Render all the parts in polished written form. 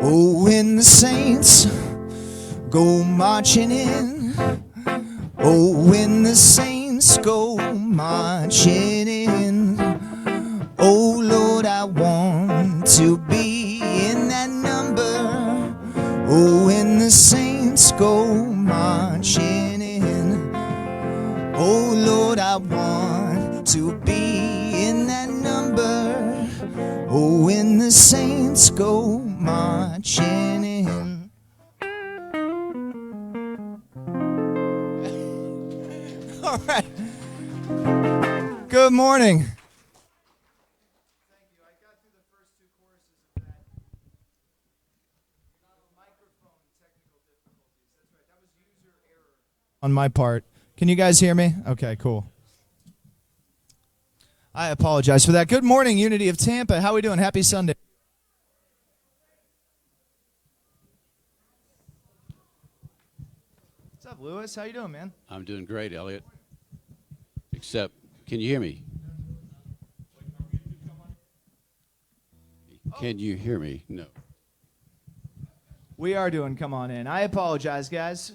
Oh, when the saints go marching in. Oh, when the saints go marching in. Oh, Lord, I want to be in that number. Oh, when the saints go marching in. Oh, Lord, I want to be in that number. Oh, when the saints go marching in. All right. Good morning. Thank you. I got through the first two choruses of that. Microphone technical difficulties. That's right. That was user error on my part. Can you guys hear me? Okay, cool. I apologize for that. Good morning, Unity of Tampa. How are we doing? Happy Sunday. What's up, Lewis? How you doing, man? I'm doing great, Elliot. Except, can you hear me? Can you hear me? No. We are doing Come On In. I apologize, guys.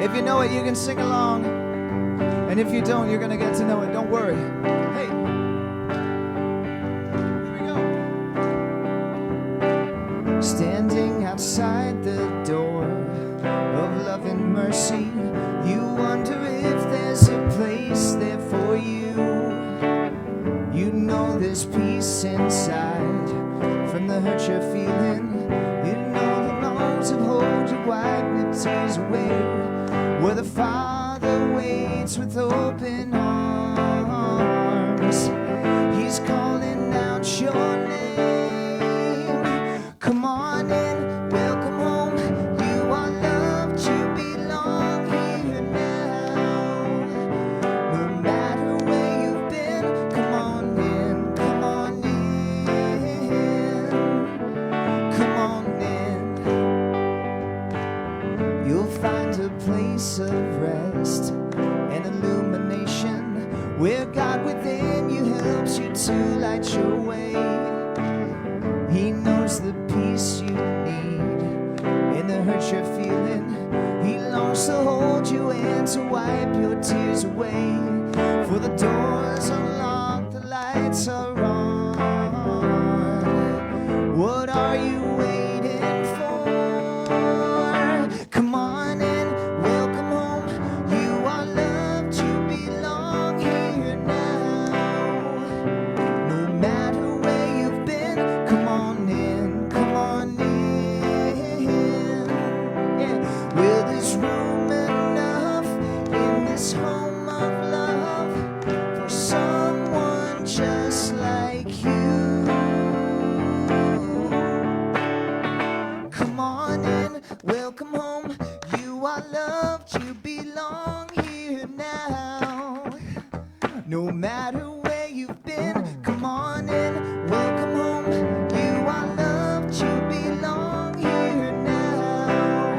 If you know it, you can sing along. And if you don't, you're going to get to know it. Don't worry. Hey. Here we go. Standing outside the door of love and mercy, you wonder if there's a place there for you. You know there's peace inside from the hurt you're feeling. You know the arms that hold you, wipe your tears away. Where the Father waits with open arms. He's calling out your name. Come on in, welcome home. You are loved, you belong here now. No matter where you've been, come on in, come on in, come on in. You'll find a place of rest and illumination where God within you helps you to light your way. He knows the peace you need and the hurt you're feeling. He longs to hold you and to wipe your tears away. For the doors are locked, the lights are on. What are you waiting for? Come on in, welcome home. You are loved, you belong here now. No matter where you've been, come on in, come on in. Yeah, well, there's room enough in this home of love for someone just like you. Come on in, welcome home. You are loved, you belong here now. No matter where you've been, come on in, welcome home. You are loved, you belong here now.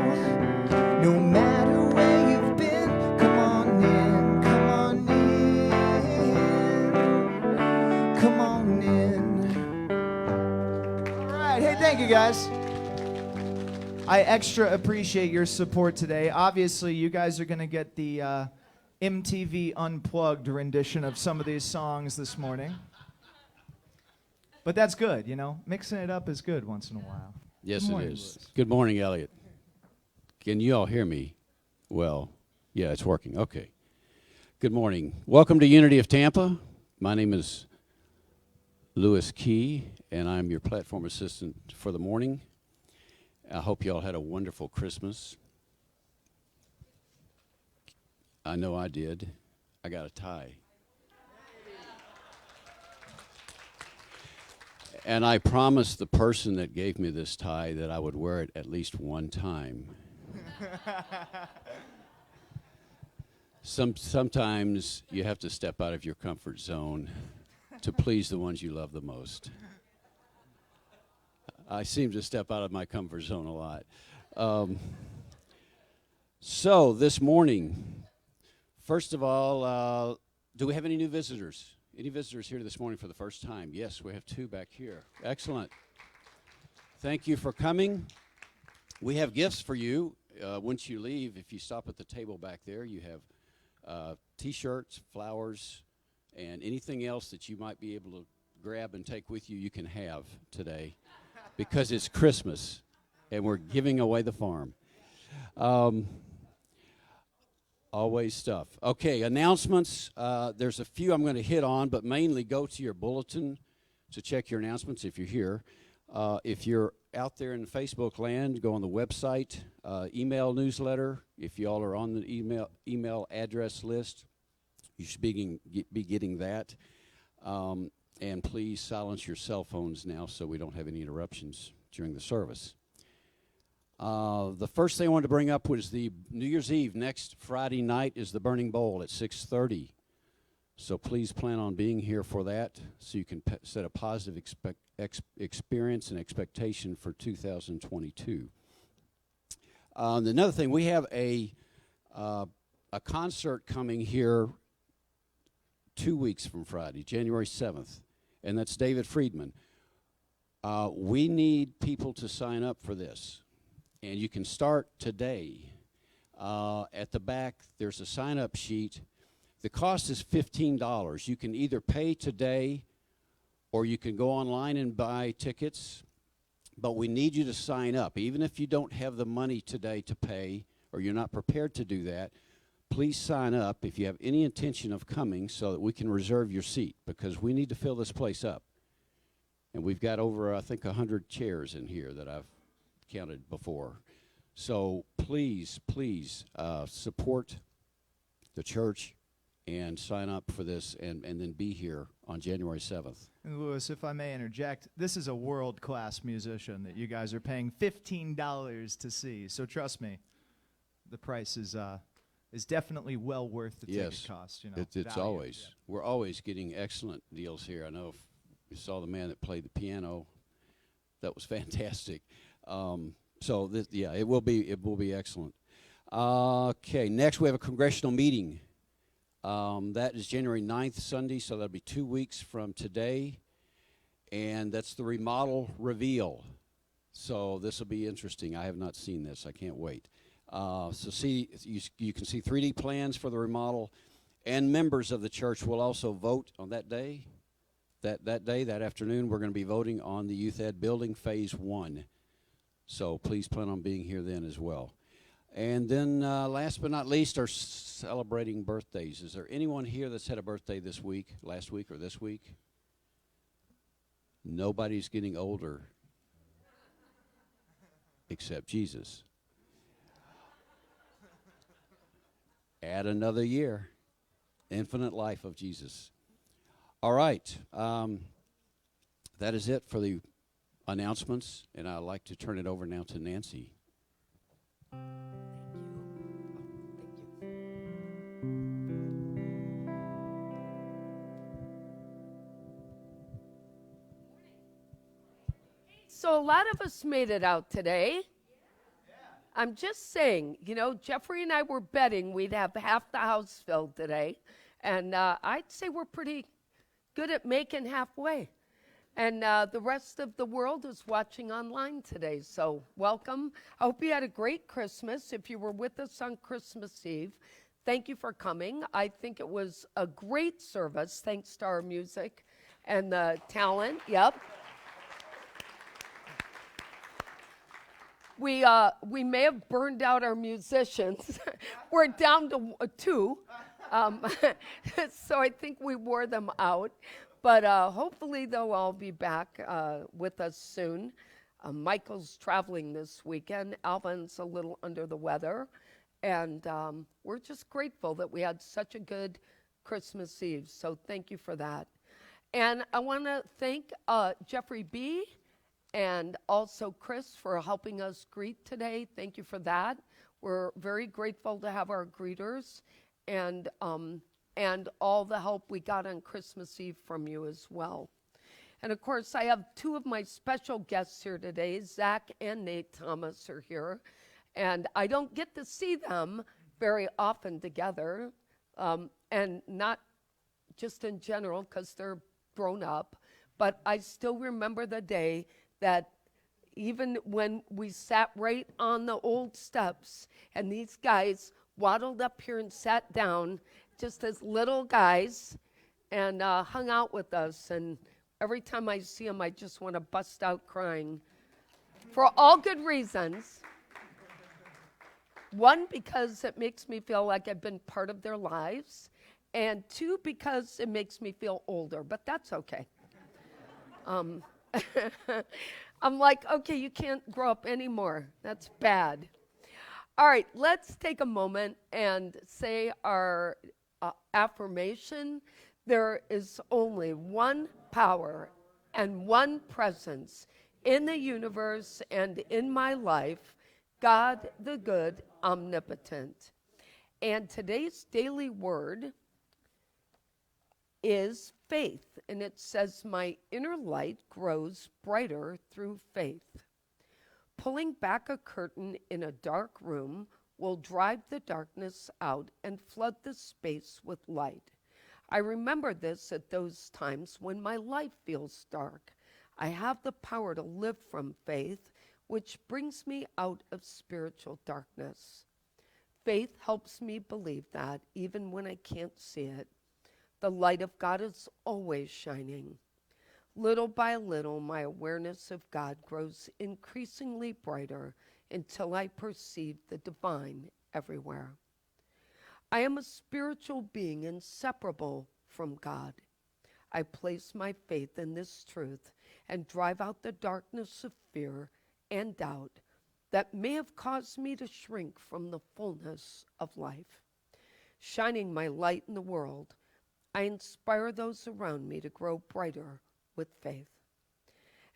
No matter where you've been, come on in, come on in, come on in. All right, hey, thank you guys. I extra appreciate your support today. Obviously, you guys are going to get the MTV Unplugged rendition of some of these songs this morning. But that's good, you know. Mixing it up is good once in a while. Yes, Good it morning, is. Lewis. Good morning, Elliot. Can you all hear me? Well, yeah, it's working. Okay. Good morning. Welcome to Unity of Tampa. My name is Lewis Key, and I'm your platform assistant for the morning. I hope you all had a wonderful Christmas. I know I did. I got a tie. And I promised the person that gave me this tie that I would wear it at least one time. Sometimes you have to step out of your comfort zone to please the ones you love the most. I seem to step out of my comfort zone a lot. So this morning, First of all, do we have any new visitors? Any visitors here this morning for the first time? Yes, we have 2 back here. Excellent. Thank you for coming. We have gifts for you. Once you leave, if you stop at the table back there, you have T-shirts, flowers, and anything else that you might be able to grab and take with you, you can have today because it's Christmas and we're giving away the farm. Always stuff. Okay, announcements. There's a few I'm going to hit on, but mainly go to your bulletin to check your announcements if you're here. If you're out there in Facebook land, go on the website, email newsletter. If you all are on the email address list, you should be getting that. And please silence your cell phones now so we don't have any interruptions during the service. The first thing I wanted to bring up was the New Year's Eve. Next Friday night is the Burning Bowl at 6:30. So please plan on being here for that so you can set a positive experience and expectation for 2022. Another thing, we have a concert coming here 2 weeks from Friday, January 7th, and that's David Friedman. We need people to sign up for this. And you can start today. At the back, there's a sign-up sheet. The cost is $15. You can either pay today or you can go online and buy tickets. But we need you to sign up. Even if you don't have the money today to pay or you're not prepared to do that, please sign up if you have any intention of coming so that we can reserve your seat because we need to fill this place up. And we've got over, I think, 100 chairs in here that I've counted before. So please support the church and sign up for this and then be here on January 7th. And Louis, if I may interject, this is a world-class musician that you guys are paying $15 to see. So trust me, the price is definitely well worth the ticket cost. You know, it's always. Yeah. We're always getting excellent deals here. I know if you saw the man that played the piano, that was fantastic. So this, yeah, it will be excellent. Okay, next we have a congressional meeting. That is January 9th, Sunday, so that'll be 2 weeks from today. And that's the remodel reveal. So this will be interesting. I have not seen this. I can't wait. So you can see 3D plans for the remodel. And members of the church will also vote on that day. That afternoon, we're going to be voting on the Youth Ed building, Phase 1. So please plan on being here then as well. And then last but not least are celebrating birthdays. Is there anyone here that's had a birthday this week, last week, or this week? Nobody's getting older except Jesus. Add another year. Infinite life of Jesus. All right. That is it for the announcements, and I'd like to turn it over now to Nancy. So a lot of us made it out today. I'm just saying, you know, Jeffrey and I were betting we'd have half the house filled today, and I'd say we're pretty good at making halfway. And the rest of the world is watching online today, so welcome. I hope you had a great Christmas. If you were with us on Christmas Eve, thank you for coming. I think it was a great service, thanks to our music and the talent. Yep. We may have burned out our musicians. We're down to 2, so I think we wore them out. But hopefully they'll all be back with us soon. Michael's traveling this weekend. Alvin's a little under the weather. And we're just grateful that we had such a good Christmas Eve. So thank you for that. And I want to thank Jeffrey B. and also Chris for helping us greet today. Thank you for that. We're very grateful to have our greeters and all the help we got on Christmas Eve from you as well. And of course, I have 2 of my special guests here today. Zach and Nate Thomas are here. And I don't get to see them very often together. and not just in general because they're grown up, but I still remember the day that even when we sat right on the old steps and these guys waddled up here and sat down just as little guys and hung out with us. And every time I see them, I just want to bust out crying for all good reasons. One, because it makes me feel like I've been part of their lives. And two, because it makes me feel older, but that's okay. I'm like, okay, you can't grow up anymore. That's bad. All right, let's take a moment and say our affirmation. There is only one power and one presence in the universe and in my life, God the good, omnipotent. And today's daily word is faith, and it says, my inner light grows brighter through faith. Pulling back a curtain in a dark room will drive the darkness out and flood the space with light. I remember this at those times when my life feels dark. I have the power to live from faith, which brings me out of spiritual darkness. Faith helps me believe that even when I can't see it. The light of God is always shining. Little by little, my awareness of God grows increasingly brighter until I perceive the divine everywhere. I am a spiritual being inseparable from God. I place my faith in this truth and drive out the darkness of fear and doubt that may have caused me to shrink from the fullness of life. Shining my light in the world, I inspire those around me to grow brighter with faith.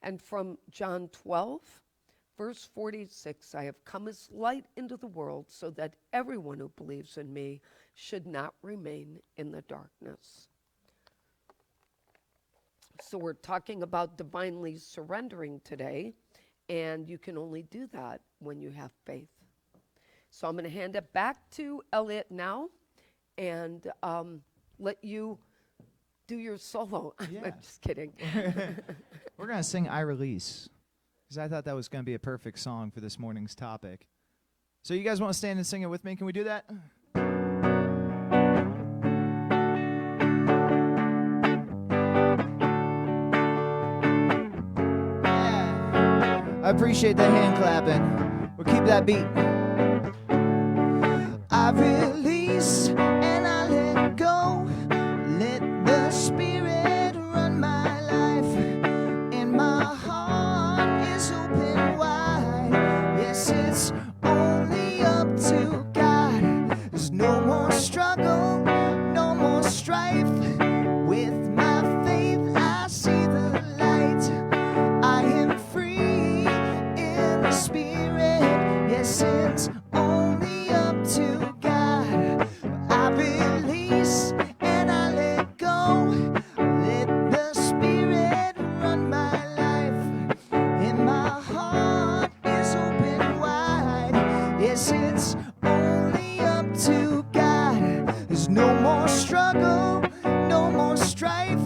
And from John 12, verse 46, I have come as light into the world so that everyone who believes in me should not remain in the darkness. So we're talking about divinely surrendering today, and you can only do that when you have faith. So I'm going to hand it back to Elliot now, and let you do your solo. Yeah. I'm just kidding. We're going to sing I Release, because I thought that was going to be a perfect song for this morning's topic. So you guys want to stand and sing it with me? Can we do that? Yeah. I appreciate that hand clapping. We'll keep that beat. I release and I let go. Let the Spirit run my life, and my heart is open wide. Yes, it's only up to God. There's no more struggle, no more strife. With my faith, I see the light. I am free in the Spirit. Yes, it's only up to God. I release and I let go. Let the Spirit run my life, and my heart is open wide. Yes, it's only up to God. There's no more struggle, no more strife.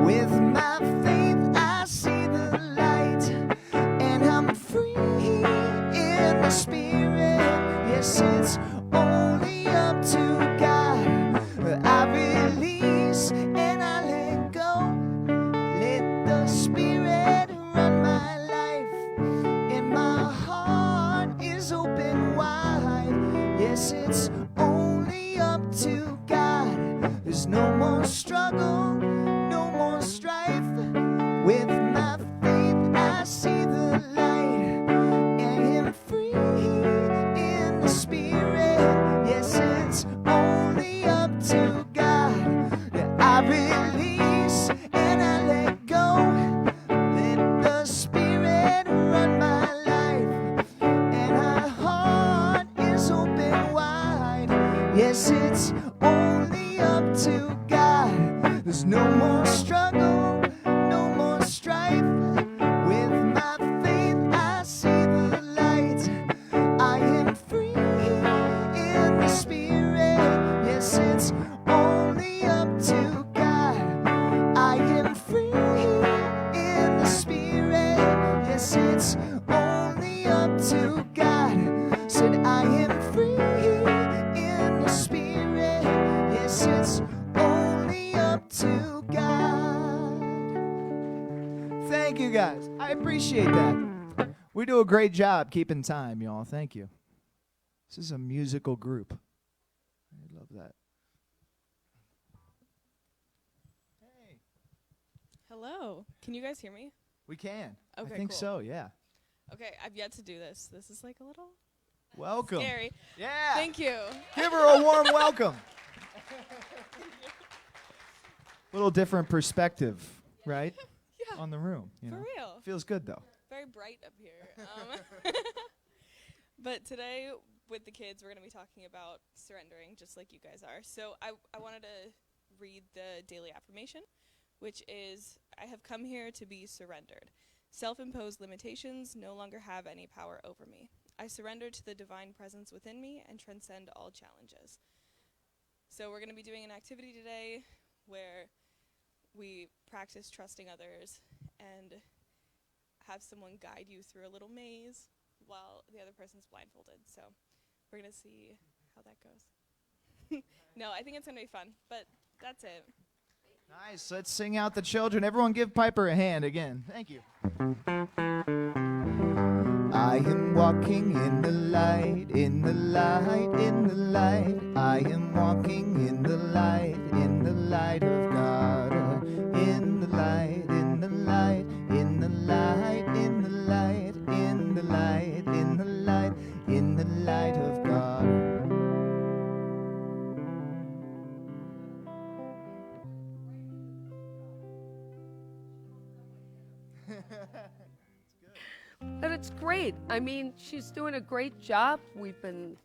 With my faith, I see the light, and I'm free in the Spirit. Yes, it's only up to God. I release and I let go. Let the Spirit run my life, and my heart is open wide. Yes, it's only up to God. There's no more struggle, no more strife. With my faith, I see the light, and I'm free in the Spirit. Yes, it's only up to God. I release and I let go. Let the Spirit run my life, and my heart is open wide. Yes, it's only up to God. There's no more struggle, no more strife. With my faith, I see the light. I am free in the Spirit. Yes, it's guess it's only up to God. Thank you, guys. I appreciate that. We do a great job keeping time, y'all. Thank you. This is a musical group. I love that. Hey. Hello. Can you guys hear me? We can. Okay, I think cool. so, yeah. Okay, I've yet to do this. This is like a little Welcome. scary. Yeah. Thank you. Give her a warm welcome. Little different perspective, right? Yeah, On the room, you for know. real. Feels good though. Very bright up here. But today with the kids, we're going to be talking about surrendering, just like you guys are. So I wanted to read the daily affirmation, which is, I have come here to be surrendered. Self-imposed limitations no longer have any power over me. I surrender to the divine presence within me and transcend all challenges. So we're going to be doing an activity today where we practice trusting others and have someone guide you through a little maze while the other person's blindfolded. So we're going to see how that goes. No, I think it's going to be fun, but that's it. Nice. Let's sing out the children. Everyone give Piper a hand again. Thank you. I am walking in the light, in the light, in the light. I am walking in the light of God. In the light, in the light, in the light, in the light, in the light, in the light, in the light of God. But it's great. I mean, she's doing a great job. We've been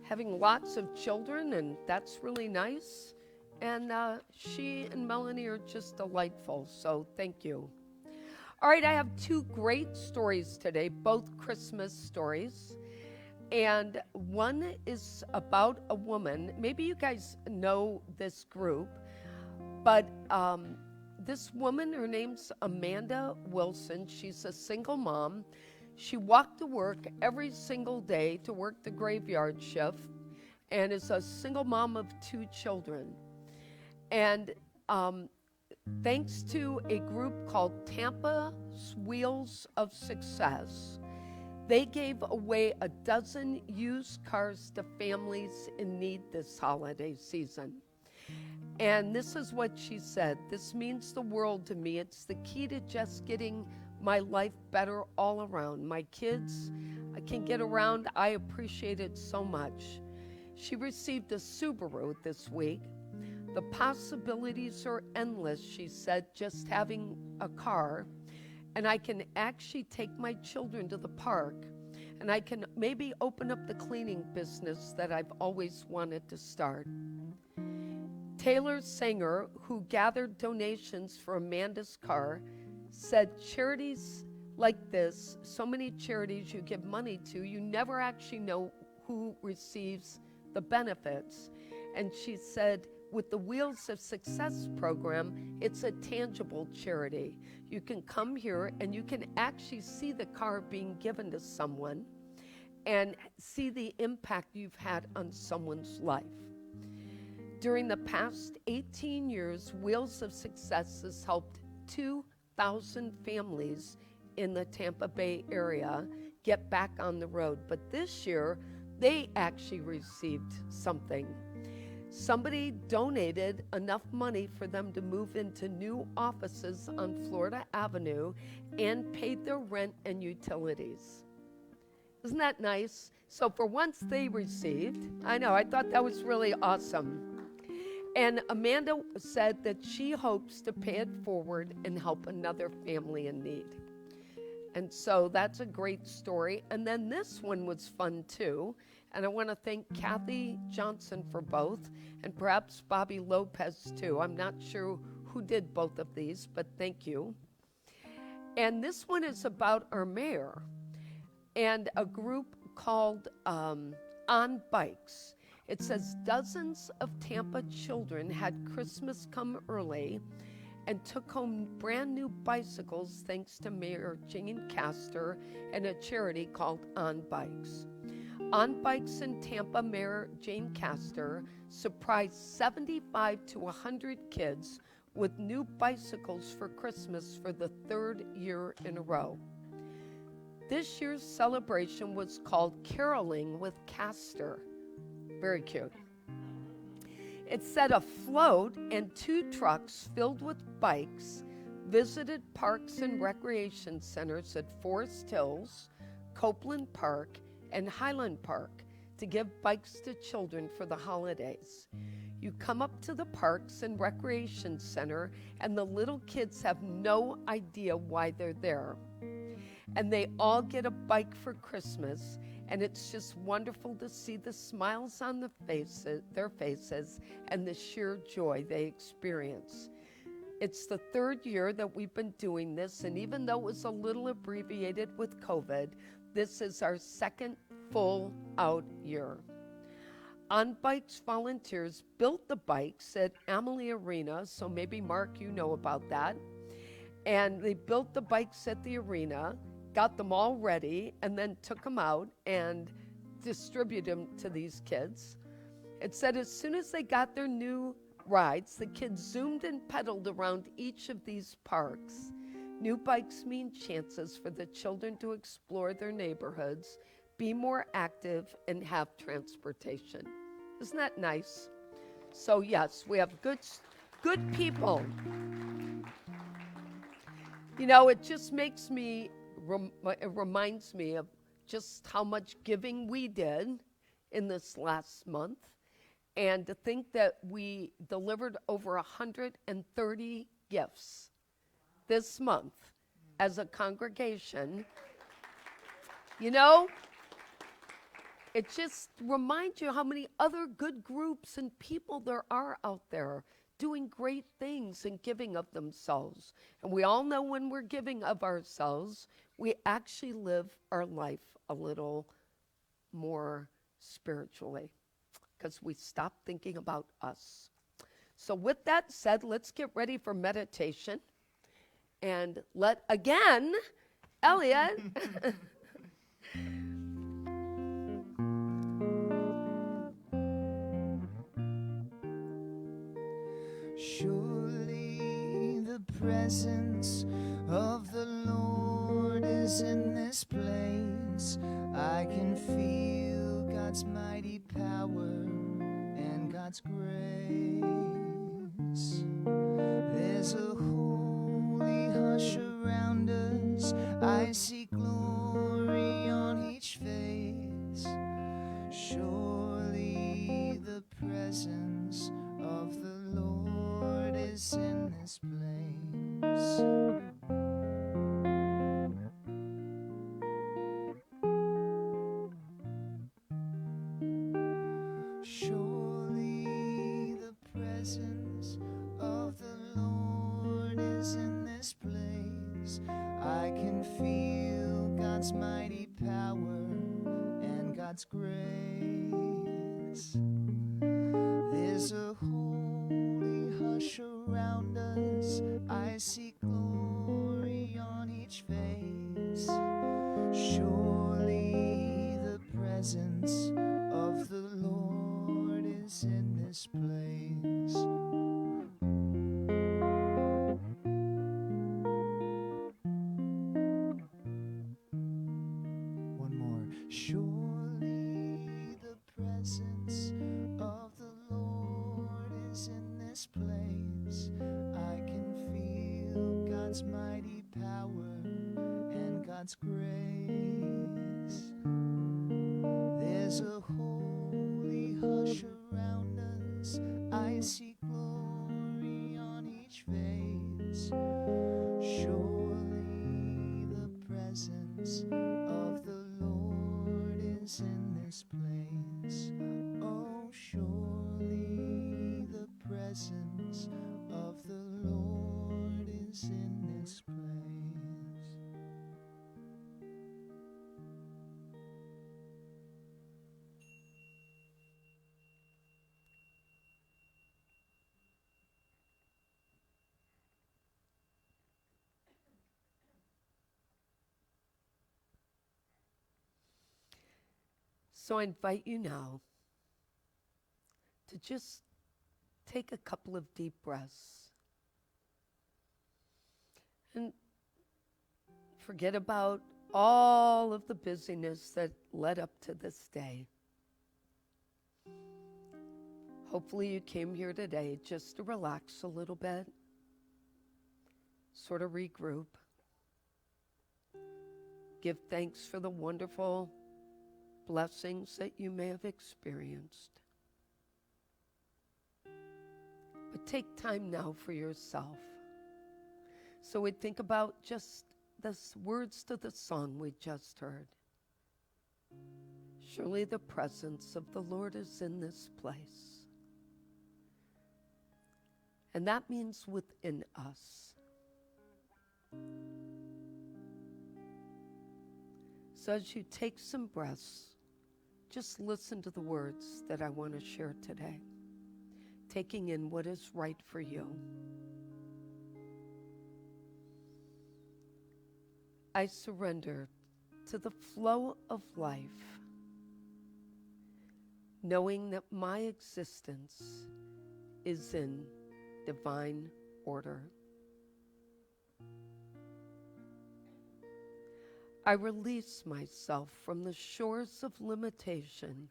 having lots of children, and that's really nice. And she and Melanie are just delightful, so thank you. All right, I have two great stories today, both Christmas stories. And one is about a woman. Maybe you guys know this group, but this woman, her name's Amanda Wilson. She's a single mom. She walked to work every single day to work the graveyard shift and is a single mom of 2 children. And thanks to a group called Tampa Wheels of Success, they gave away 12 used cars to families in need this holiday season. And this is what she said: "This means the world to me. It's the key to just getting my life better all around. My kids, I can get around. I appreciate it so much." She received a Subaru this week. "The possibilities are endless," she said, "just having a car. And I can actually take my children to the park. And I can maybe open up the cleaning business that I've always wanted to start." Taylor Sanger, who gathered donations for Amanda's car, said, "Charities like this, so many charities you give money to, you never actually know who receives the benefits." And she said, with the Wheels of Success program, it's a tangible charity. You can come here and you can actually see the car being given to someone and see the impact you've had on someone's life. During the past 18 years, Wheels of Success has helped 2,000 families in the Tampa Bay area get back on the road. But this year, they actually received something. Somebody donated enough money for them to move into new offices on Florida Avenue and paid their rent and utilities. Isn't that nice? So for once they received. I know, I thought that was really awesome. And Amanda said that she hopes to pay it forward and help another family in need. And so that's a great story. And then this one was fun too. And I want to thank Kathy Johnson for both, and perhaps Bobby Lopez too. I'm not sure who did both of these, but thank you. And this one is about our mayor and a group called On Bikes. It says dozens of Tampa children had Christmas come early and took home brand new bicycles thanks to Mayor Jane Castor and a charity called On Bikes. On Bikes in Tampa, Mayor Jane Castor surprised 75 to 100 kids with new bicycles for Christmas for the third year in a row. This year's celebration was called Caroling with Castor. Very cute. It said a float and 2 trucks filled with bikes visited parks and recreation centers at Forest Hills, Copeland Park, and Highland Park to give bikes to children for the holidays. You come up to the parks and recreation center, and the little kids have no idea why they're there. And they all get a bike for Christmas, and it's just wonderful to see the smiles on their faces and the sheer joy they experience. It's the third year that we've been doing this, and even though it was a little abbreviated with COVID, this is our second full out year. On Bikes volunteers built the bikes at Amalie Arena, so maybe Mark, you know about that. And they built the bikes at the arena, got them all ready, and then took them out and distributed them to these kids. It said as soon as they got their new rides, the kids zoomed and pedaled around each of these parks. New bikes mean chances for the children to explore their neighborhoods, be more active, and have transportation. Isn't that nice? So yes, we have good people. You know, it just makes me, it reminds me of just how much giving we did in this last month. And to think that we delivered over 130 gifts this month as a congregation. You know, it just reminds you how many other good groups and people there are out there doing great things and giving of themselves. And we all know when we're giving of ourselves, we actually live our life a little more spiritually because we stop thinking about us. So with that said, let's get ready for meditation. And let, again, Elliot. Surely the presence of the Lord is in this place. I can feel God's mighty power and God's grace. There's a holy hush around us. I see glory on each face. Surely the presence of the Lord is in this place. Surely the presence of the Lord is in this place. I can feel God's mighty power and God's grace. There's a holy hush around us. I see glory on each face. Surely the presence of the Lord is in this place. One more. Surely the presence of the Lord is in this place. I can feel God's mighty power and God's grace. There's a holy hush around us. I see glory on each face. Surely the presence of the Lord is in this place. Oh, surely the presence of the Lord is in this place. So I invite you now to just take a couple of deep breaths and forget about all of the busyness that led up to this day. Hopefully you came here today just to relax a little bit, sort of regroup, give thanks for the wonderful blessings that you may have experienced. But take time now for yourself. So we think about just the words to the song we just heard. Surely the presence of the Lord is in this place. And that means within us. So as you take some breaths, just listen to the words that I want to share today, taking in what is right for you. I surrender to the flow of life, knowing that my existence is in divine order. I release myself from the shores of limitation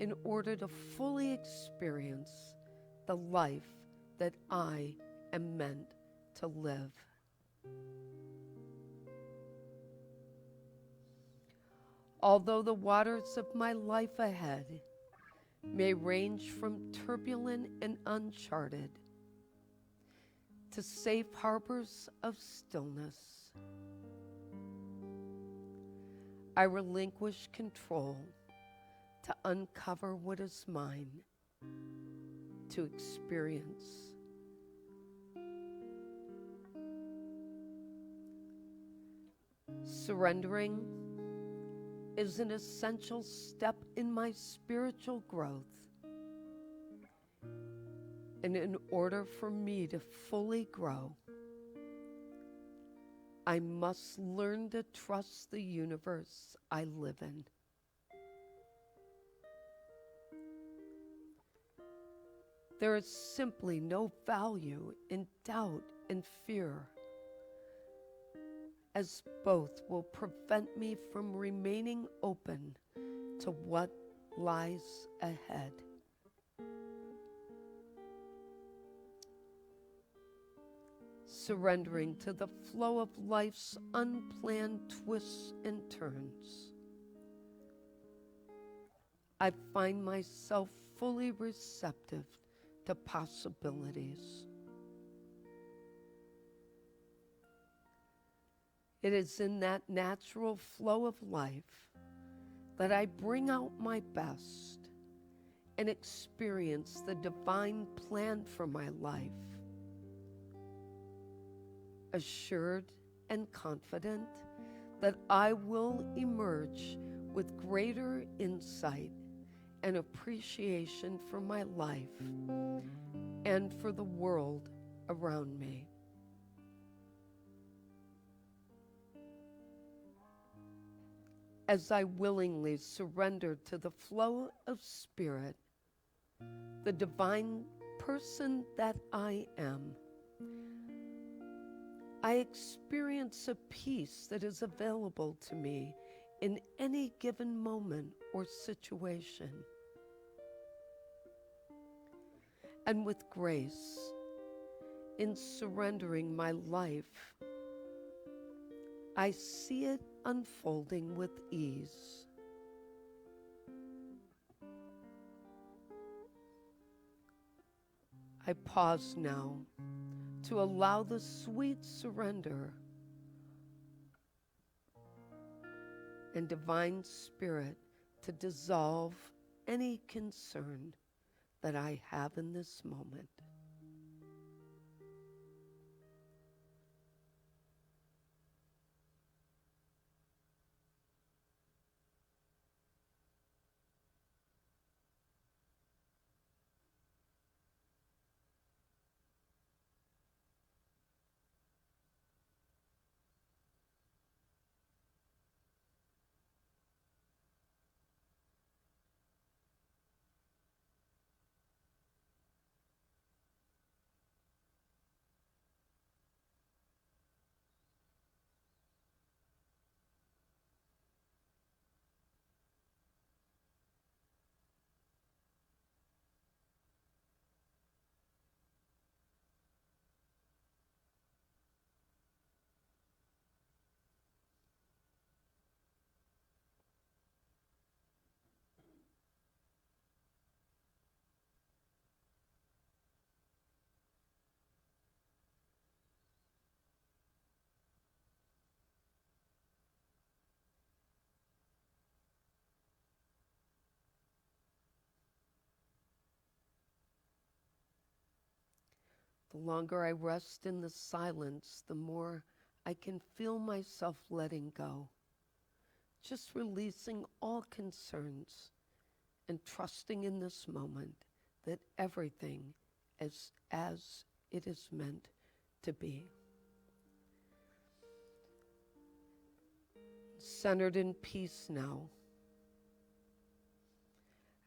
in order to fully experience the life that I am meant to live. Although the waters of my life ahead may range from turbulent and uncharted to safe harbors of stillness, I relinquish control to uncover what is mine to experience. Surrendering is an essential step in my spiritual growth. And in order for me to fully grow, I must learn to trust the universe I live in. There is simply no value in doubt and fear, as both will prevent me from remaining open to what lies ahead. Surrendering to the flow of life's unplanned twists and turns, I find myself fully receptive to possibilities. It is in that natural flow of life that I bring out my best and experience the divine plan for my life, assured and confident that I will emerge with greater insight and appreciation for my life and for the world around me. As I willingly surrender to the flow of spirit, the divine person that I am, I experience a peace that is available to me in any given moment or situation. And with grace, in surrendering my life, I see it unfolding with ease. I pause now to allow the sweet surrender and divine spirit to dissolve any concern that I have in this moment. The longer I rest in the silence, the more I can feel myself letting go. Just releasing all concerns and trusting in this moment that everything is as it is meant to be. Centered in peace now,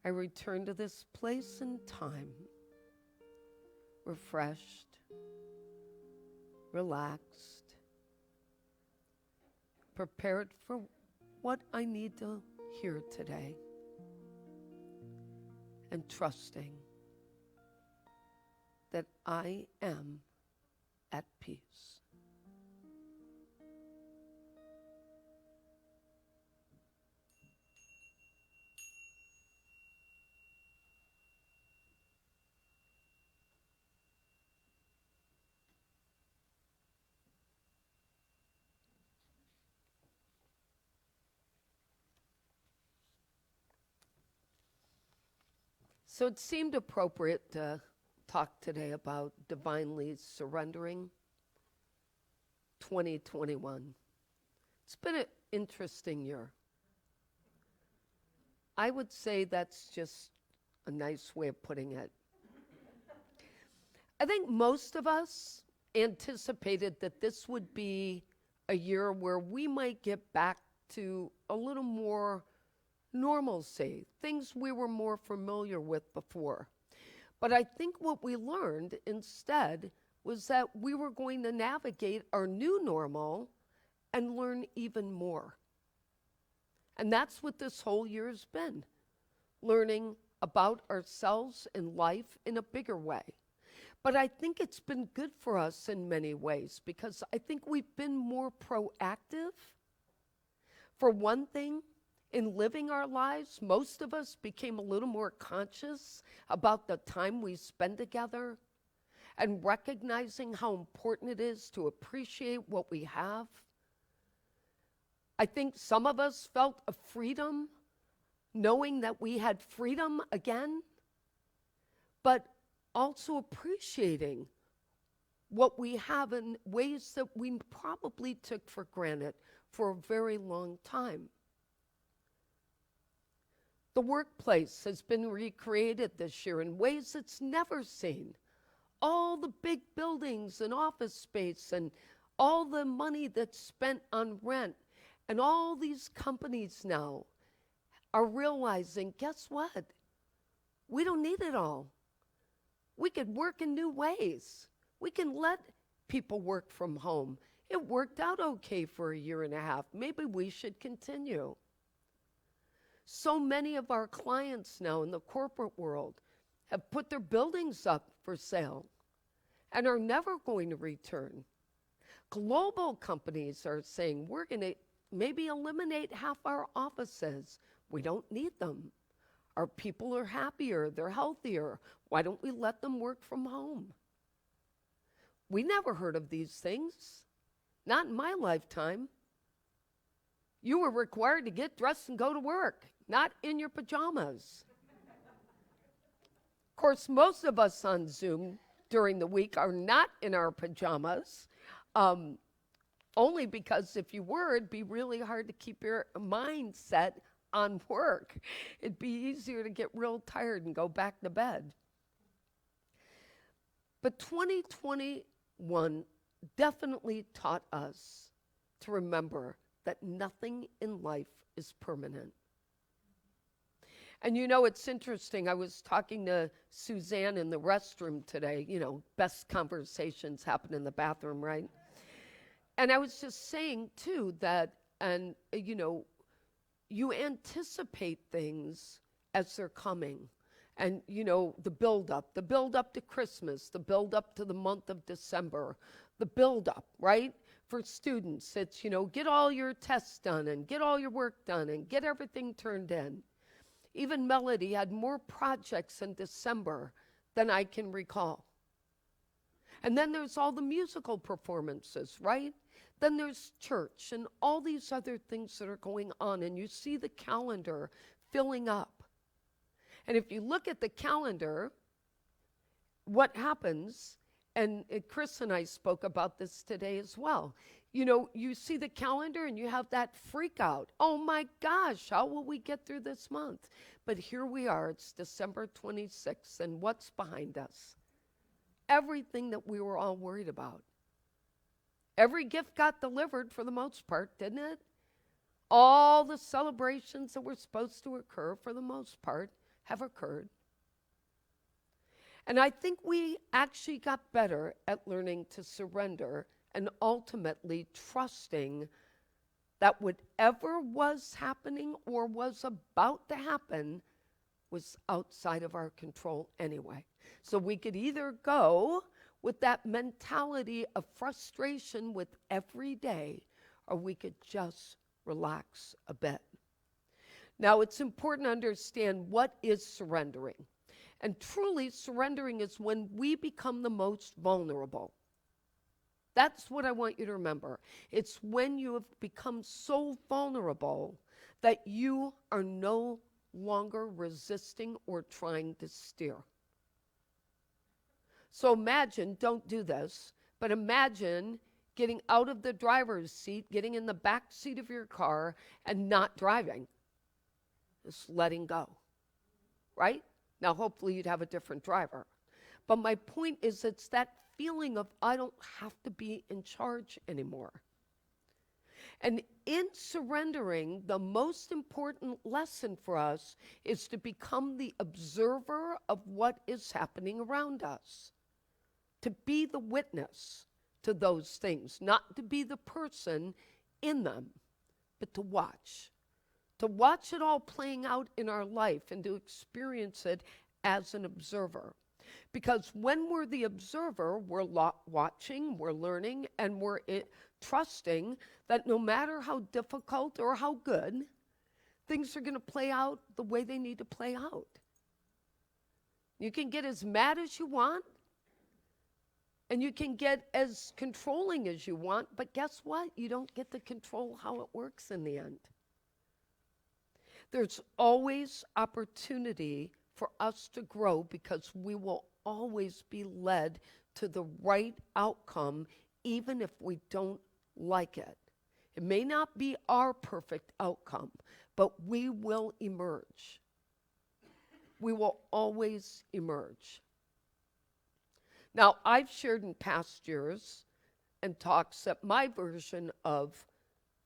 I return to this place and time, refreshed, relaxed, prepared for what I need to hear today, and trusting that I am at peace. So it seemed appropriate to talk today about divinely surrendering 2021. It's been an interesting year. I would say that's just a nice way of putting it. I think most of us anticipated that this would be a year where we might get back to a little more normalcy, things we were more familiar with before. But I think what we learned instead was that we were going to navigate our new normal and learn even more. And that's what this whole year's been, learning about ourselves and life in a bigger way. But I think it's been good for us in many ways because I think we've been more proactive. For one thing, in living our lives, most of us became a little more conscious about the time we spend together and recognizing how important it is to appreciate what we have. I think some of us felt a freedom, knowing that we had freedom again, but also appreciating what we have in ways that we probably took for granted for a very long time. The workplace has been recreated this year in ways it's never seen. All the big buildings and office space and all the money that's spent on rent and all these companies now are realizing, guess what? We don't need it all. We could work in new ways. We can let people work from home. It worked out okay for a year and a half. Maybe we should continue. So many of our clients now in the corporate world have put their buildings up for sale and are never going to return. Global companies are saying, we're going to maybe eliminate half our offices. We don't need them. Our people are happier, they're healthier. Why don't we let them work from home? We never heard of these things. Not in my lifetime. You were required to get dressed and go to work, not in your pajamas. Of course, most of us on Zoom during the week are not in our pajamas, only because if you were, it'd be really hard to keep your mind set on work. It'd be easier to get real tired and go back to bed. But 2021 definitely taught us to remember that nothing in life is permanent. And you know, it's interesting. I was talking to Suzanne in the restroom today. You know, best conversations happen in the bathroom, right? And I was just saying, too, that, and, you know, you anticipate things as they're coming. And, you know, the build-up to Christmas, the build-up to the month of December, the build-up, right? For students, it's, you know, get all your tests done and get all your work done and get everything turned in. Even Melody had more projects in December than I can recall. And then there's all the musical performances, right? Then there's church and all these other things that are going on, and you see the calendar filling up. And if you look at the calendar, what happens And Chris and I spoke about this today as well. You know, you see the calendar and you have that freak out. Oh my gosh, how will we get through this month? But here we are, it's December 26th, and what's behind us? Everything that we were all worried about. Every gift got delivered for the most part, didn't it? All the celebrations that were supposed to occur for the most part have occurred. And I think we actually got better at learning to surrender and ultimately trusting that whatever was happening or was about to happen was outside of our control anyway. So we could either go with that mentality of frustration with every day, or we could just relax a bit. Now, it's important to understand what is surrendering. And truly, surrendering is when we become the most vulnerable. That's what I want you to remember. It's when you have become so vulnerable that you are no longer resisting or trying to steer. So imagine, don't do this, but imagine getting out of the driver's seat, getting in the back seat of your car, and not driving. Just letting go. Right? Now, hopefully you'd have a different driver. But my point is, it's that feeling of I don't have to be in charge anymore. And in surrendering, the most important lesson for us is to become the observer of what is happening around us. To be the witness to those things, not to be the person in them, but to watch. To watch it all playing out in our life and to experience it as an observer. Because when we're the observer, we're watching, we're learning, and we're trusting that no matter how difficult or how good, things are going to play out the way they need to play out. You can get as mad as you want, and you can get as controlling as you want, but guess what? You don't get to control how it works in the end. There's always opportunity for us to grow because we will always be led to the right outcome, even if we don't like it. It may not be our perfect outcome, but we will emerge. We will always emerge. Now, I've shared in past years and talks that my version of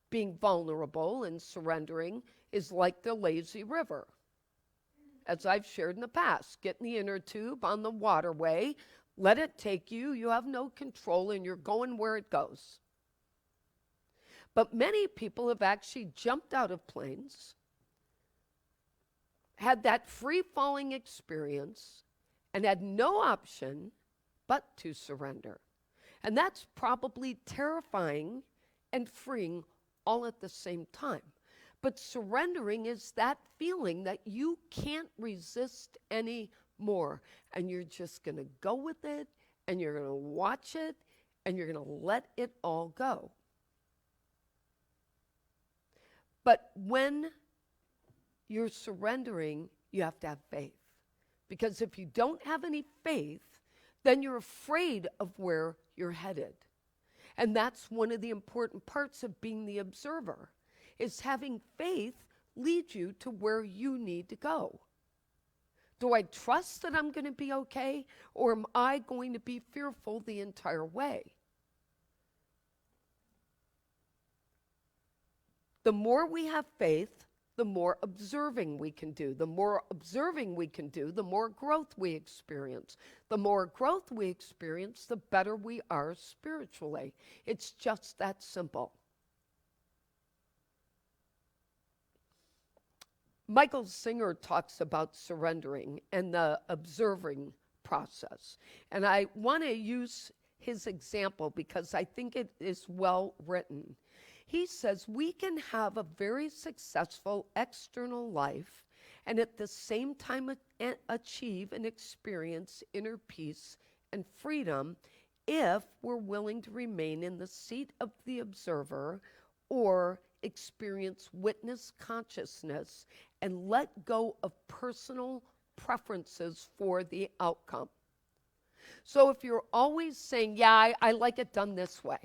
being vulnerable and surrendering is like the lazy river. As I've shared in the past, get in the inner tube on the waterway, let it take you, you have no control, and you're going where it goes. But many people have actually jumped out of planes, had that free-falling experience, and had no option but to surrender. And that's probably terrifying and freeing all at the same time. But surrendering is that feeling that you can't resist anymore. And you're just going to go with it, and you're going to watch it, and you're going to let it all go. But when you're surrendering, you have to have faith. Because if you don't have any faith, then you're afraid of where you're headed. And that's one of the important parts of being the observer, is having faith lead you to where you need to go. Do I trust that I'm going to be okay, or am I going to be fearful the entire way? The more we have faith, the more observing we can do. The more observing we can do, the more growth we experience. The more growth we experience, the better we are spiritually. It's just that simple. Michael Singer talks about surrendering and the observing process. And I want to use his example because I think it is well written. He says we can have a very successful external life and at the same time achieve and experience inner peace and freedom if we're willing to remain in the seat of the observer or experience witness consciousness and let go of personal preferences for the outcome. So if you're always saying, yeah, I like it done this way.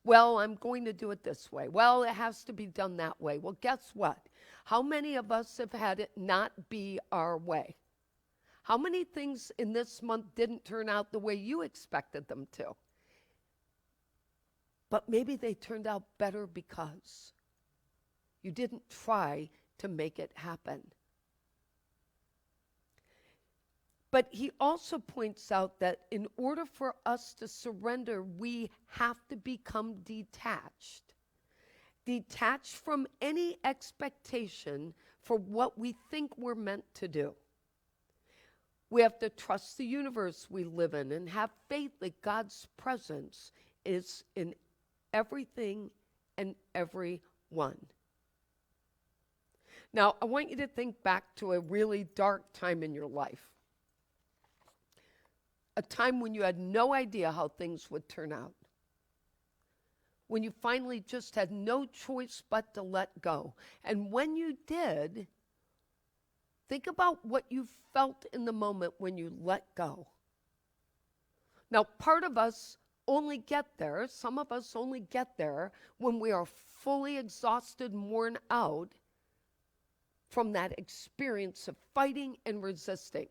Well, I'm going to do it this way. Well, it has to be done that way. Well, guess what? How many of us have had it not be our way? How many things in this month didn't turn out the way you expected them to? But maybe they turned out better because you didn't try to make it happen. But he also points out that in order for us to surrender, we have to become detached. Detached from any expectation for what we think we're meant to do. We have to trust the universe we live in and have faith that God's presence is in everything and everyone. Now, I want you to think back to a really dark time in your life. A time when you had no idea how things would turn out. When you finally just had no choice but to let go. And when you did, think about what you felt in the moment when you let go. Now, part of us only get there, some of us only get there when we are fully exhausted, worn out from that experience of fighting and resisting.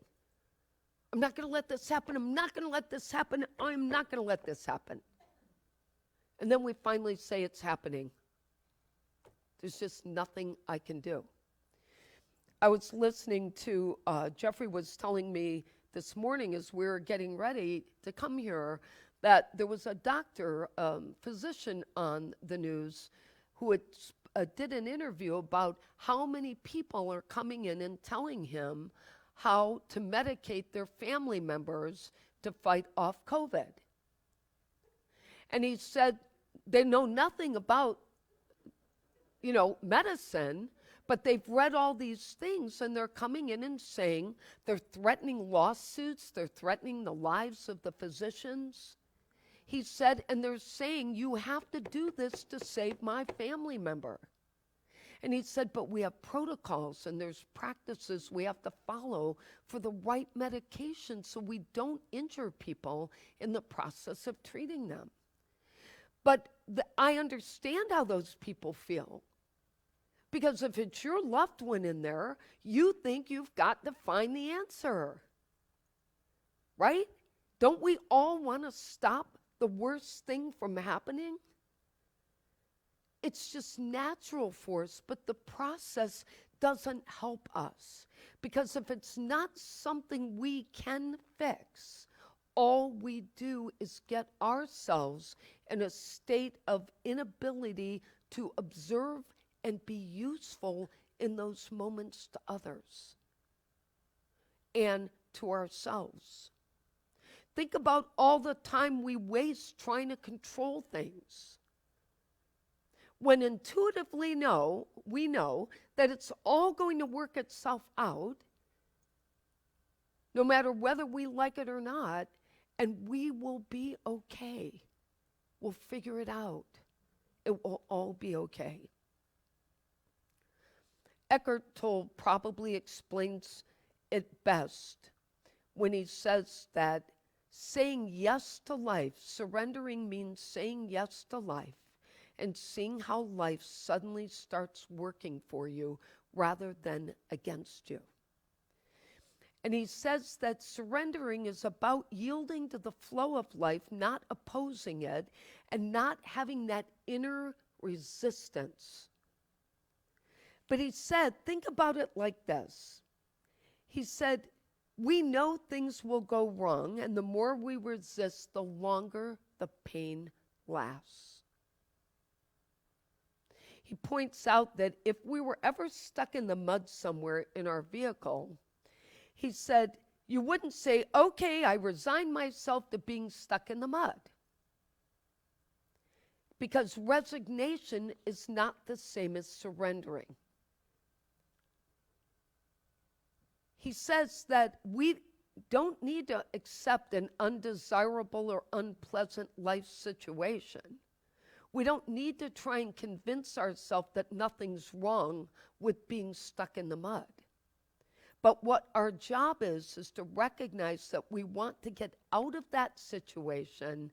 I'm not going to let this happen. I'm not going to let this happen. I'm not going to let this happen. And then we finally say it's happening. There's just nothing I can do. I was listening to, Jeffrey was telling me this morning as we were getting ready to come here that there was a doctor, physician on the news who had, did an interview about how many people are coming in and telling him how to medicate their family members to fight off COVID. And he said they know nothing about, medicine, but they've read all these things and they're coming in and saying they're threatening lawsuits, they're threatening the lives of the physicians. He said, and they're saying, you have to do this to save my family member. And he said, but we have protocols and there's practices we have to follow for the right medication so we don't injure people in the process of treating them. But I understand how those people feel. Because if it's your loved one in there, you think you've got to find the answer. Right? Don't we all want to stop the worst thing from happening? It's just natural for us, but the process doesn't help us. Because if it's not something we can fix, all we do is get ourselves in a state of inability to observe and be useful in those moments to others and to ourselves. Think about all the time we waste trying to control things. When intuitively we know that it's all going to work itself out, no matter whether we like it or not, and we will be okay. We'll figure it out. It will all be okay. Eckhart Tolle probably explains it best when he says that saying yes to life, surrendering means saying yes to life and seeing how life suddenly starts working for you rather than against you. And he says that surrendering is about yielding to the flow of life, not opposing it, and not having that inner resistance. But he said, think about it like this. He said, we know things will go wrong, and the more we resist, the longer the pain lasts. He points out that if we were ever stuck in the mud somewhere in our vehicle, he said, you wouldn't say, okay, I resign myself to being stuck in the mud. Because resignation is not the same as surrendering. He says that we don't need to accept an undesirable or unpleasant life situation. We don't need to try and convince ourselves that nothing's wrong with being stuck in the mud. But what our job is to recognize that we want to get out of that situation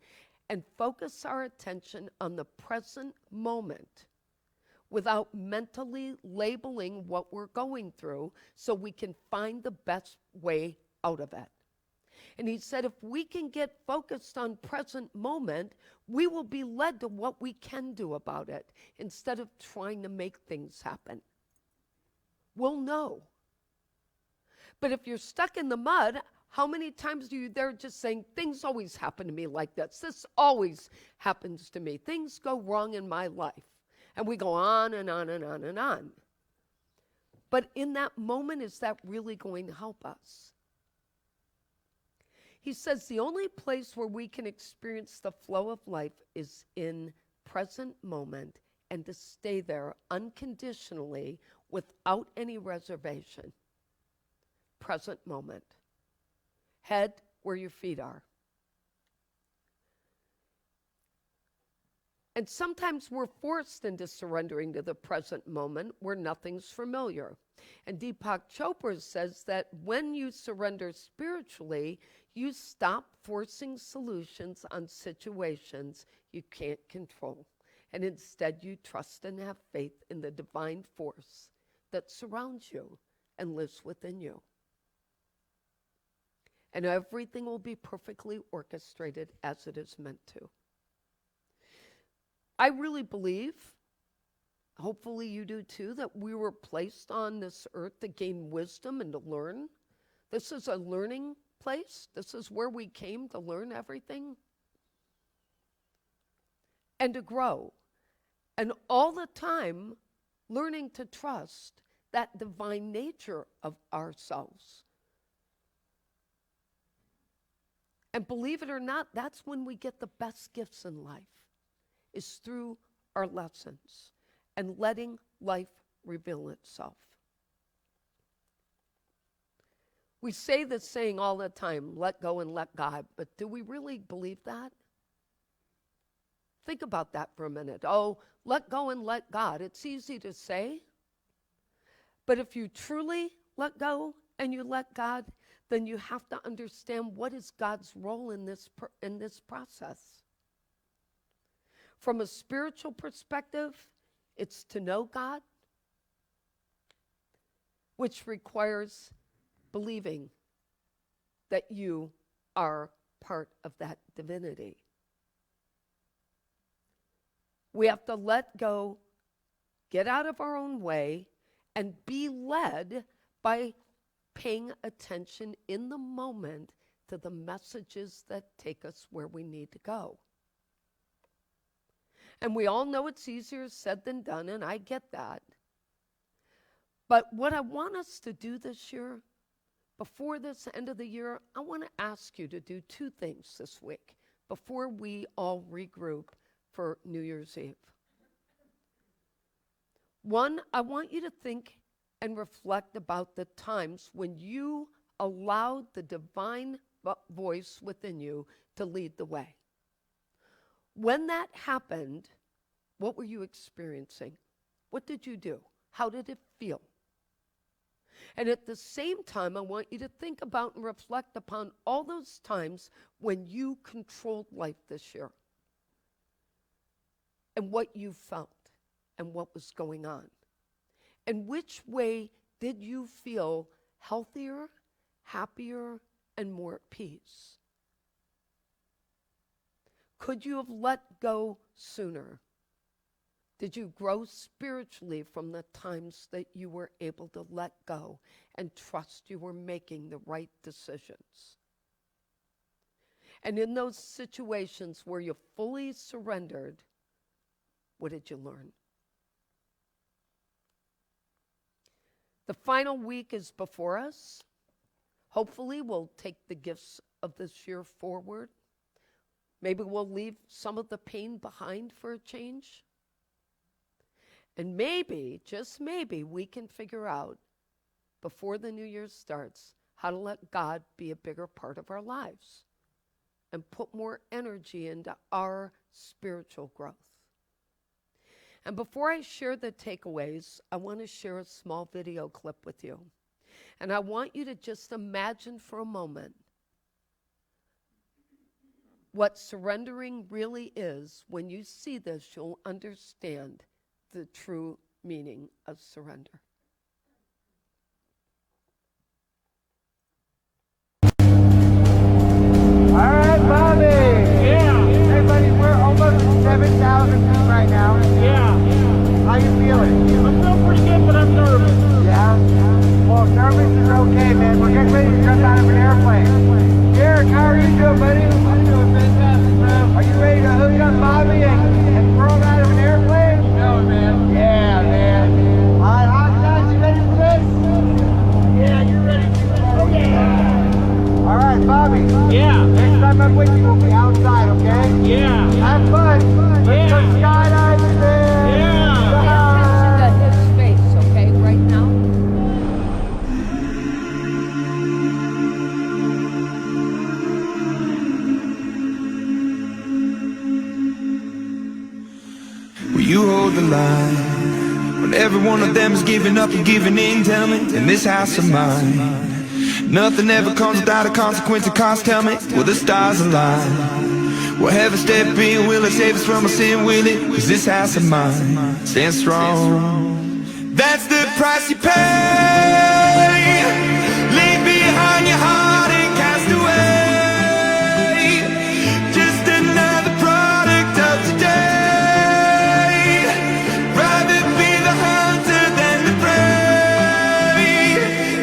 and focus our attention on the present moment without mentally labeling what we're going through so we can find the best way out of it. And he said, if we can get focused on present moment, we will be led to what we can do about it instead of trying to make things happen. We'll know. But if you're stuck in the mud, how many times are you there just saying, things always happen to me like this. This always happens to me. Things go wrong in my life. And we go on and on and on and on. But in that moment, is that really going to help us? He says the only place where we can experience the flow of life is in present moment and to stay there unconditionally without any reservation. Present moment. Head where your feet are. And sometimes we're forced into surrendering to the present moment where nothing's familiar. And Deepak Chopra says that when you surrender spiritually, you stop forcing solutions on situations you can't control. And instead you trust and have faith in the divine force that surrounds you and lives within you. And everything will be perfectly orchestrated as it is meant to. I really believe, hopefully you do too, that we were placed on this earth to gain wisdom and to learn. This is a learning place. This is where we came to learn everything and to grow. And all the time, learning to trust that divine nature of ourselves. And believe it or not, that's when we get the best gifts in life, is through our lessons and letting life reveal itself. We say this saying all the time, let go and let God, but do we really believe that? Think about that for a minute. Oh, let go and let God. It's easy to say, but if you truly let go and you let God, then you have to understand what is God's role in this process. From a spiritual perspective, it's to know God, which requires believing that you are part of that divinity. We have to let go, get out of our own way, and be led by paying attention in the moment to the messages that take us where we need to go. And we all know it's easier said than done, and I get that. But what I want us to do this year, before this end of the year, I want to ask you to do two things this week before we all regroup for New Year's Eve. One, I want you to think and reflect about the times when you allowed the divine voice within you to lead the way. When that happened, what were you experiencing? What did you do? How did it feel? And at the same time, I want you to think about and reflect upon all those times when you controlled life this year and what you felt and what was going on. And which way did you feel healthier, happier, and more at peace? Could you have let go sooner? Did you grow spiritually from the times that you were able to let go and trust you were making the right decisions? And in those situations where you fully surrendered, what did you learn? The final week is before us. Hopefully, we'll take the gifts of this year forward. Maybe we'll leave some of the pain behind for a change. And maybe, just maybe, we can figure out, before the new year starts, how to let God be a bigger part of our lives and put more energy into our spiritual growth. And before I share the takeaways, I want to share a small video clip with you. And I want you to just imagine for a moment what surrendering really is. When you see this, you'll understand the true meaning of surrender. All right, Bobby. Yeah. Hey, buddy, we're almost 7,000 feet right now. Yeah. How you feeling? I feel pretty good, but I'm nervous. Yeah? Well, nervous is okay, man. We're getting ready to jump out of an airplane. Derek, how are you doing, buddy? I'm doing fantastic, man. Are you ready to hook up Bobby and throw him out of an airplane? No, man. Yeah, man. All right, hot guys, you ready for this? Yeah, you're ready for it. Okay. All right, Bobby. Yeah. Next time I'm with you, we'll be outside, okay? Yeah. Have fun. Let's go skydiving, man. Yeah. Pay attention to his face, okay, right now? Will you hold the line when every one of them is giving up and giving in? Tell me, in this house of mine, nothing ever comes without a consequence of cost. Tell me, will the stars align? Will heaven step in? Will it save us from our sin? Will it? 'Cause this house of mine stands strong. That's the price you pay. Leave behind your heart and cast away. Just another product of today. Rather be the hunter than the prey.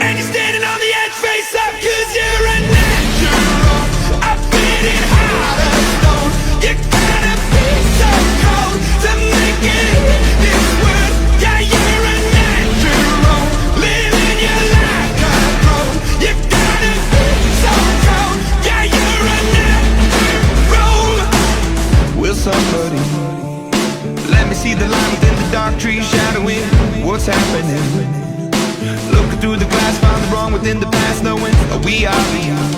And you're standing on the edge, face up, 'cause you're a natural. I've been in heart of stone. You gotta be so cold to make it this world. Yeah, you're a natural. Living your life control. You gotta be so cold. Yeah, you're a natural. Will somebody let me see the light within the dark trees shadowing what's happening? Looking through the glass, find the wrong within the past, knowing we are the youth.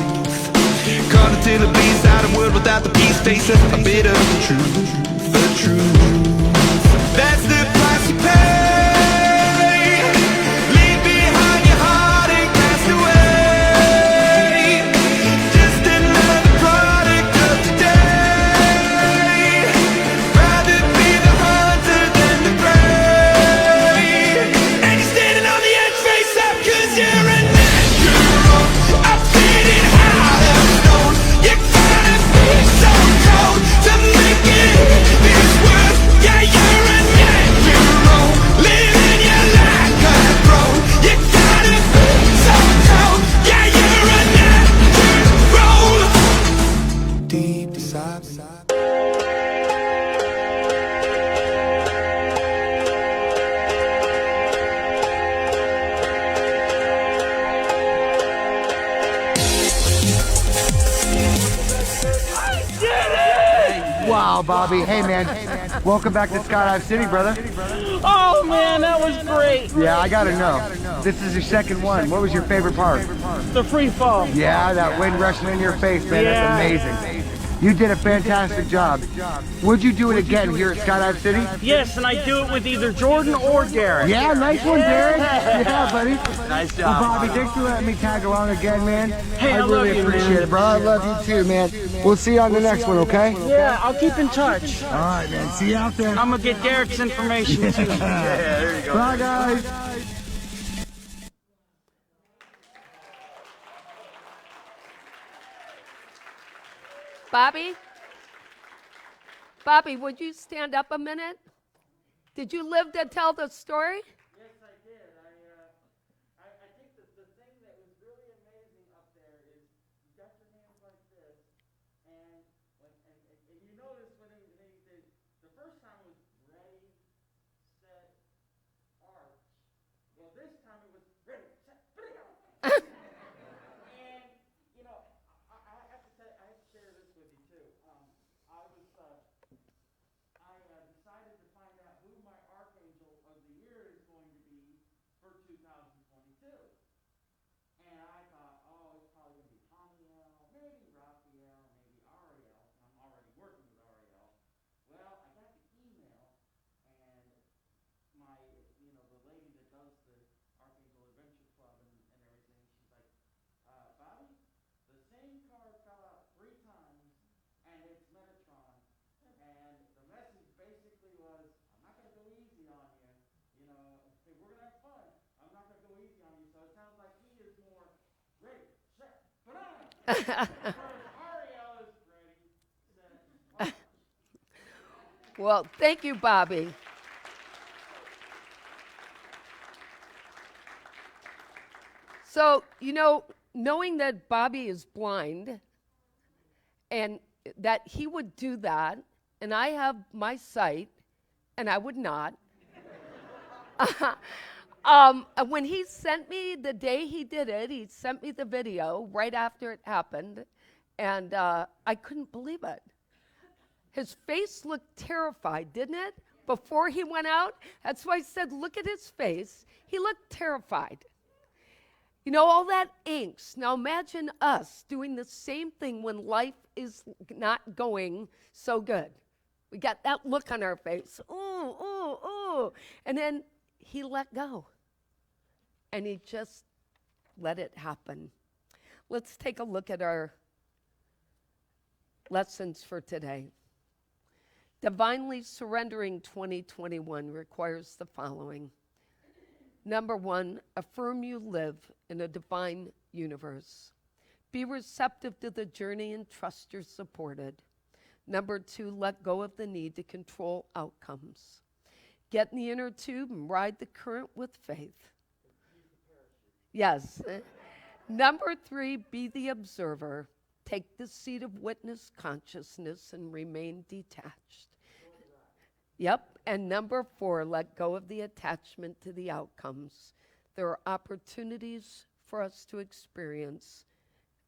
Caught until it bleeds out of world without the peace, facing a bit of the truth, the truth. That's the price you pay. Leave behind your heart and cast away. Just another product of today. Rather be the hunter than the prey. And you're standing on the edge, face up, 'cause you're a natural. I've been in heart of stone. You gotta be so cold to make it this world. Yeah, you're a natural. Living your life control. You gotta be so cold. Yeah, you're a natural. Deep inside. Wow, Bobby. Hey, man. Welcome back to Skydive City, brother. Oh man, that was great. Yeah, I gotta know. This is your second one. What was your favorite part? The free fall. Yeah, that wind rushing in your face, man. Yeah. That's amazing. You did a fantastic job. Would you do it again here at Skydive City? Yes, and I do it with either Jordan or Derek. Yeah, nice one, Derek. Yeah, buddy. Nice Well, job. Bobby, thanks for letting me tag along again, man. Hey, I love really you, appreciate man. it, bro. I love you too, man. We'll see you on the next one, okay? Yeah, I'll keep in touch. All right, man. See you out there. I'm gonna get Derek's information too. Bye, guys. Bobby? Bobby, would you stand up a minute? Did you live to tell the story? Yes, I did. I think that the thing that was really amazing up there is you got your hands like this, and you notice when the first time was ready, set, arch. Well, this time it was ready, set, and you know, I have to say, I have to share this with you too. I decided to find out who my Archangel of the Year is going Well, thank you, Bobby. So, knowing that Bobby is blind and that he would do that, and I have my sight, and I would not. When he sent me the day he did it, he sent me the video right after it happened, and I couldn't believe it. His face looked terrified, didn't it? Before he went out? That's why I said, look at his face. He looked terrified. All that angst. Now imagine us doing the same thing when life is not going so good. We got that look on our face. Ooh, ooh, ooh. And then he let go. And he just let it happen. Let's take a look at our lessons for today. Divinely Surrendering 2021 requires the following. Number 1, affirm you live in a divine universe. Be receptive to the journey and trust you're supported. Number 2, let go of the need to control outcomes. Get in the inner tube and ride the current with faith. Yes. Number 3, be the observer. Take the seat of witness consciousness and remain detached. Yep. And number 4, let go of the attachment to the outcomes. There are opportunities for us to experience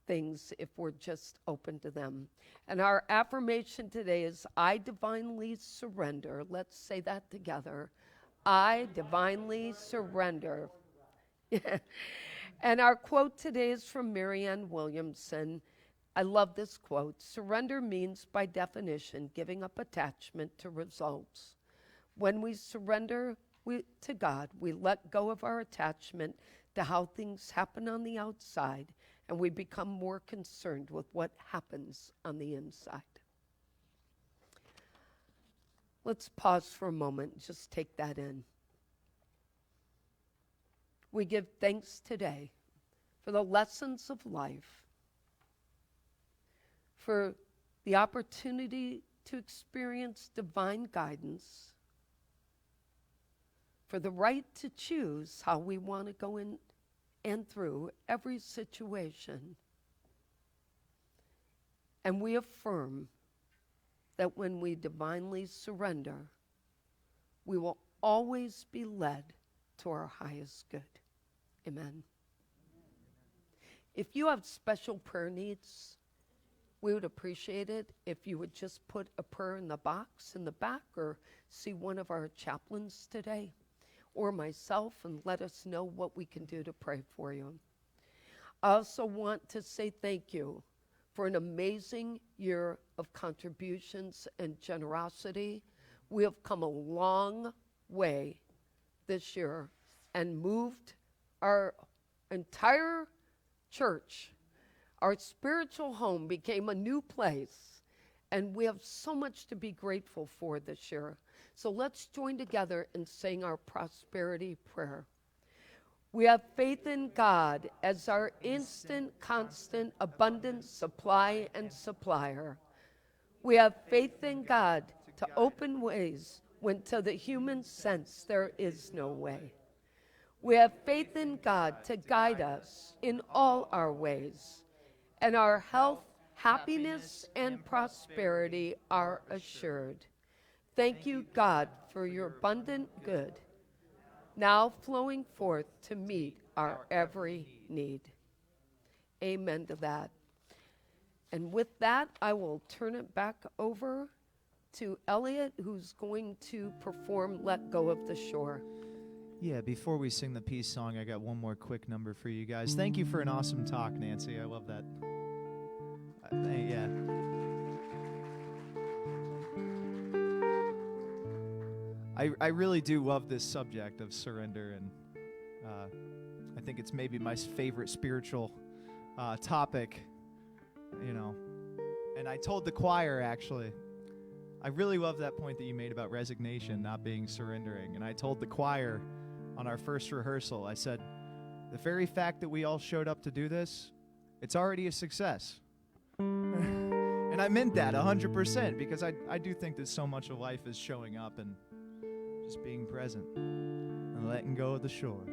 things if we're just open to them. And our affirmation today is, I divinely surrender. Let's say that together. I divinely surrender. And our quote today is from Marianne Williamson. I love this quote. Surrender means, by definition, giving up attachment to results. When we surrender to God, we let go of our attachment to how things happen on the outside, and we become more concerned with what happens on the inside. Let's pause for a moment and just take that in. We give thanks today for the lessons of life, for the opportunity to experience divine guidance, for the right to choose how we want to go in and through every situation. And we affirm that when we divinely surrender, we will always be led to our highest good. Amen. If you have special prayer needs, we would appreciate it if you would just put a prayer in the box in the back, or see one of our chaplains today or myself and let us know what we can do to pray for you. I also want to say thank you for an amazing year of contributions and generosity. We have come a long way this year and moved our entire church. Our spiritual home became a new place, and we have so much to be grateful for this year. So let's join together and sing our prosperity prayer. We have faith in God as our instant, constant, abundant supply and supplier. We have faith in God to open ways when to the human sense there is no way. We have faith in God to guide us in all our ways, and our health, happiness, and prosperity are assured. Thank you, God, for your abundant good, now flowing forth to meet our every need. Amen to that. And with that, I will turn it back over to Elliot, who's going to perform Let Go of the Shore. Yeah, before we sing the peace song, I got one more quick number for you guys. Thank you for an awesome talk, Nancy. I love that. Yeah. I really do love this subject of surrender, and I think it's maybe my favorite spiritual topic, And I told the choir, actually, I really love that point that you made about resignation not being surrendering. And I told the choir on our first rehearsal, I said, the very fact that we all showed up to do this it's already a success. And I meant that 100% because I do think that so much of life is showing up and just being present and letting go of the shore.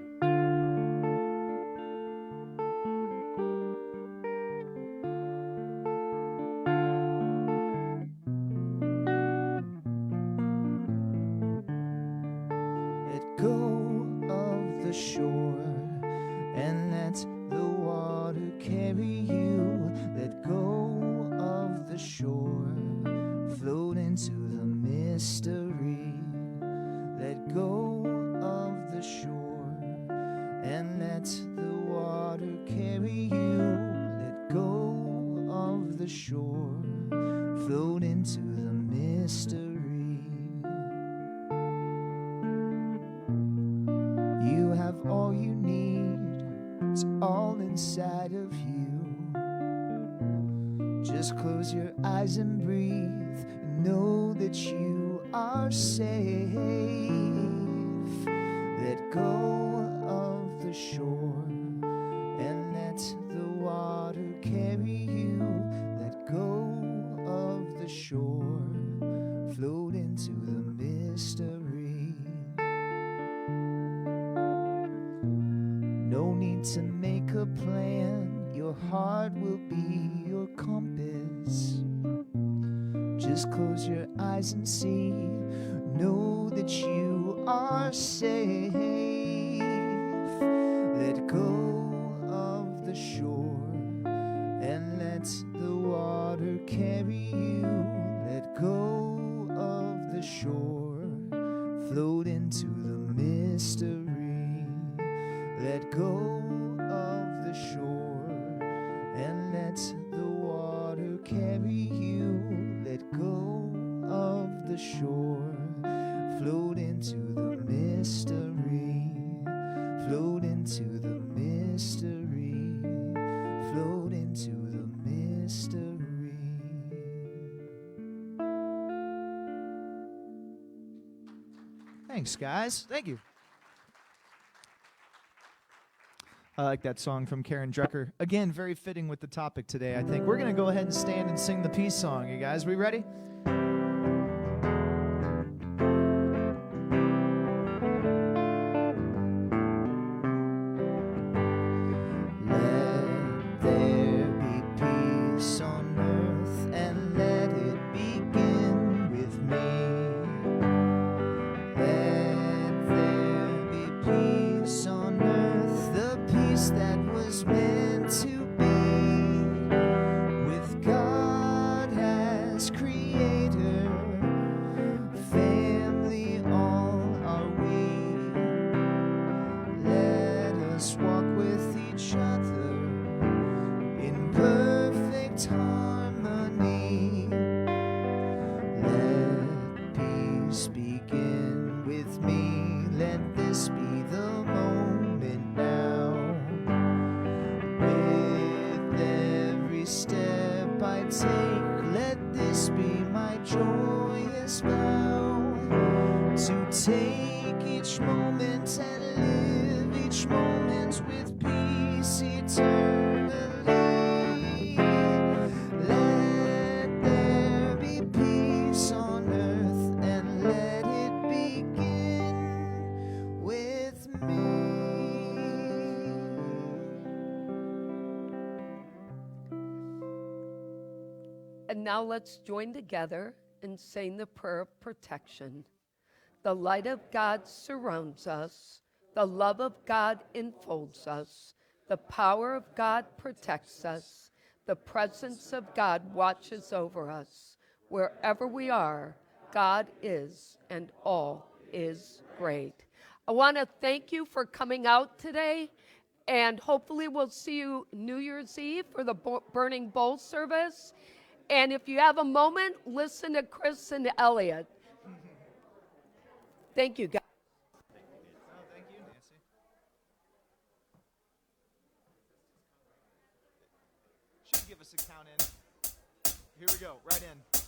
Let go of the shore and let the water carry you. Let go of the shore, float into the mystery. Let go of the shore and let the water carry you. Let go of the shore, float into the mystery. You have all you need, it's all inside of you. Just close your eyes and breathe, and know that you are safe. Let go of the shore and let the water carry you. Let go of the shore, float into the mystery. No need to make a plan, your heart will be your compass. Just close your eyes and see, know that you are safe. Let go of the shore and let the water carry you. Let go of the shore, float into the mystery. Let go of the shore and let the water carry you. Let go of the shore, float into the mystery. Float into the mystery. Float into the mystery. Thanks, guys. Thank you. I like that song from Karen Drucker. Again, very fitting with the topic today, I think. We're going to go ahead and stand and sing the peace song, you guys. We ready? Let there be peace on earth and let it begin with me. Let there be peace on earth, the peace that was meant to be, with God as creator, family all are we. Let us walk with each other in perfect harmony. Let peace begin with me. Let this be the moment now. With every step I take, let this be my joyous vow. To take each moment and live each moment with peace eternally. Let there be peace on earth and let it begin with me. And now let's join together and saying the prayer of protection. The light of God surrounds us. The love of God enfolds us. The power of God protects us. The presence of God watches over us. Wherever we are, God is, and all is great. I want to thank you for coming out today, and hopefully we'll see you New Year's Eve for the Burning Bowl service. And if you have a moment, listen to Chris and Elliot. Thank you, guys. Thank you, Nancy. Should give us a count in. Here we go, right in.